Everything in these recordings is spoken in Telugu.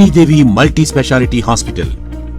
Sridevi multi speciality hospital,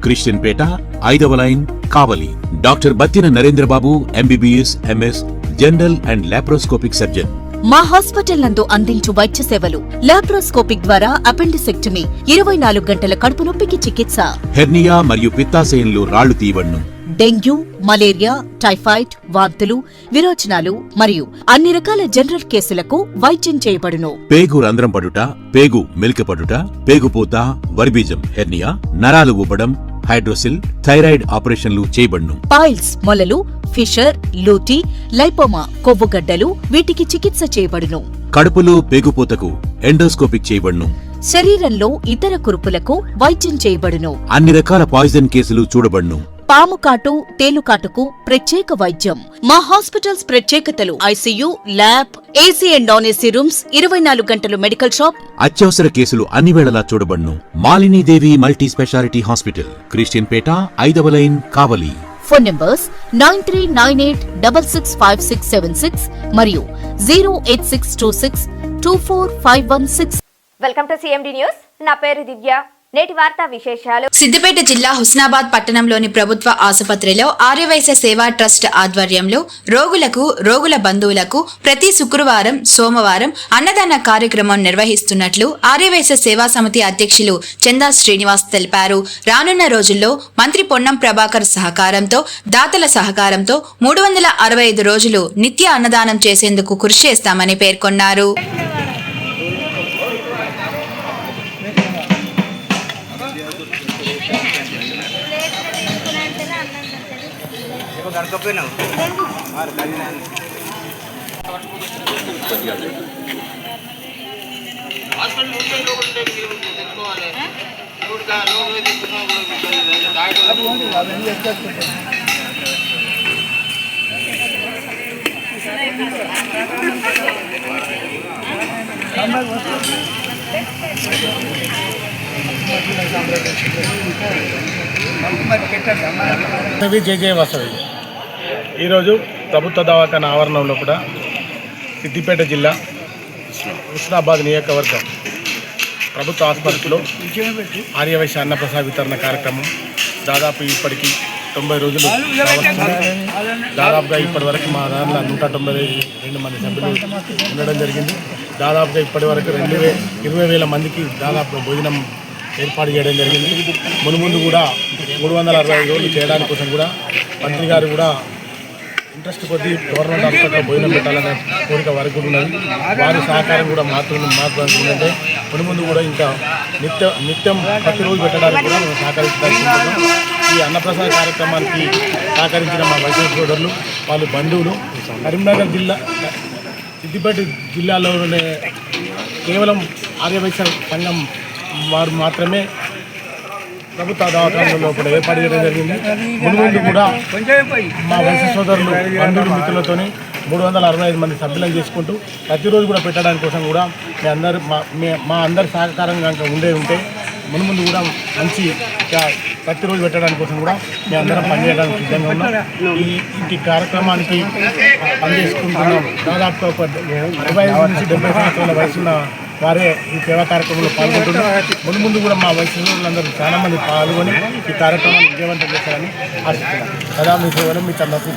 Christian Peta, 5వ line, Kavali. Doctor Battina Narendra Babu, MBBS, MS, general and laparoscopic surgeon. మా హాస్పిటల్ నందు అందించు వైద్య సేవలు: లాప్రోస్కోపిక్ ద్వారా అపెండిసెక్టమీ, 24 గంటల కడుపు నొప్పికి చికిత్స, హెర్నియా మరియు పిత్తాశయంలో రాళ్లు తీయబడును, డెంగ్యూ, మలేరియా, టైఫాయిడ్, వాంతులు, విరోచనాలు మరియు అన్ని రకాల జనరల్ కేసులకు వైద్యం చేయబడును. పేగు రంధ్రం పడుట, పేగు మెలికపడుట, పేగుపూత, వర్బీజం, హెర్నియా, నరాలు ఉబ్బడం, హైడ్రోసిల్, థైరాయిడ్ ఆపరేషన్లు చేయబడును. పైల్స్, మొలలు, ఫిషర్, లూటీ, లైపోమా, కొవ్వుగడ్డలు వీటికి చికిత్స చేయబడును. కడుపులో పేగుపూతకు ఎండోస్కోపిక్ చేయబడును. శరీరంలో ఇతర కురుపులకు వైద్యం చేయబడును. అన్ని రకాల పాయిజన్ కేసులు చూడబడును. పాము కాటు, తేలుకాటుకు ప్రత్యేక వైద్యం. మా హాస్పిటల్స్ ప్రత్యేకతలు: ICU, lab, AC and non AC rooms, 24 గంటలు మెడికల్ షాప్. అత్యవసర కేసులు అన్ని వేళలా చూడబడును. Malinidevi multi speciality hospital, Christian Peta, 5వ లైన్, కావలి. ఫోన్ నంబర్స్ 9398665676 మరియు 08626245116. Welcome to CMD news. నా పేరు దివ్య. నేటి వార్తా విశేషాలు. సిద్దిపేట జిల్లా హుస్నాబాద్ పట్టణంలోని ప్రభుత్వ ఆసుపత్రిలో ఆర్యవైశ్య సేవా ట్రస్ట్ ఆధ్వర్యంలో రోగుల బంధువులకు ప్రతి శుక్రవారం, సోమవారం అన్నదాన కార్యక్రమం నిర్వహిస్తున్నట్లు ఆర్యవైశ్య సేవా సమితి అధ్యక్షులు చందా శ్రీనివాస్ తెలిపారు. రానున్న రోజుల్లో మంత్రి పొన్నం ప్రభాకర్ సహకారంతో, దాతల సహకారంతో 365 రోజులు నిత్య అన్నదానం చేసేందుకు కృషి చేస్తామని పేర్కొన్నారు. జయ వాసవి. ఈరోజు ప్రభుత్వ దవాఖాన ఆవరణంలో కూడా సిద్దిపేట జిల్లా హుస్నాబాద్ నియోజకవర్గం ప్రభుత్వ ఆసుపత్రిలో ఆర్యవైశ్య అన్నప్రసాద వితరణ కార్యక్రమం దాదాపు ఇప్పటికి 90 రోజులు దాదాపుగా ఇప్పటి వరకు మా దాంట్లో 192 మంది సభ్యులు ఉండడం జరిగింది. దాదాపుగా ఇప్పటి వరకు 20,000 మందికి దాదాపు భోజనం ఏర్పాటు చేయడం జరిగింది. మునుముందు కూడా 365 రోజులు చేయడానికి కోసం కూడా మంత్రి గారు కూడా ఇంట్రెస్ట్ కొద్దీ గవర్నమెంట్ హాస్పిటల్లో భోజనం పెట్టాలనే కోరిక వరకు ఉన్నది. వారి సహకారం కూడా మాకు అనుకుంటే మునుముందు కూడా ఇంకా నిత్యం ప్రతిరోజు పెట్టడానికి కూడా మేము సహకరించాల్సింటున్నాం. ఈ అన్నప్రసాద కార్యక్రమానికి సహకరించిన మా వైద్య సోదరులు, వాళ్ళ బంధువులు, కరీంనగర్ జిల్లా, సిద్దిపేట జిల్లాలోనే కేవలం ఆర్యవైశ్య సంఘం వారు మాత్రమే ప్రభుత్వ దవాఖానలో కూడా ఏర్పాటు చేయడం జరిగింది. ముందు కూడా మా వైశ్య సోదరులు, బంధువులు, మిత్రులతోని 365 మంది సభ్యులను చేసుకుంటూ ప్రతిరోజు కూడా పెట్టడానికి కోసం కూడా మా అందరి సహకారం కనుక ఉంటే ముందు కూడా మంచి ప్రతిరోజు పెట్టడానికి కోసం కూడా మేము అందరం పనిచేయడానికి సిద్ధంగా ఉన్నాం. ఈ కార్యక్రమానికి పనిచేసుకుంటున్నాం. దాదాపు 65 నుంచి 70 సంవత్సరాల వయసున్న వారే ఈ సేవా కార్యక్రమంలో పాల్గొంటున్నారు. ముందు కూడా మా వయసులందరూ చాలామంది పాల్గొని ఈ కార్యక్రమాన్ని విజయవంతం చేస్తారని ఆశిస్తున్నాను. కదా మీ సేవలు మీ చంద్రబాబు.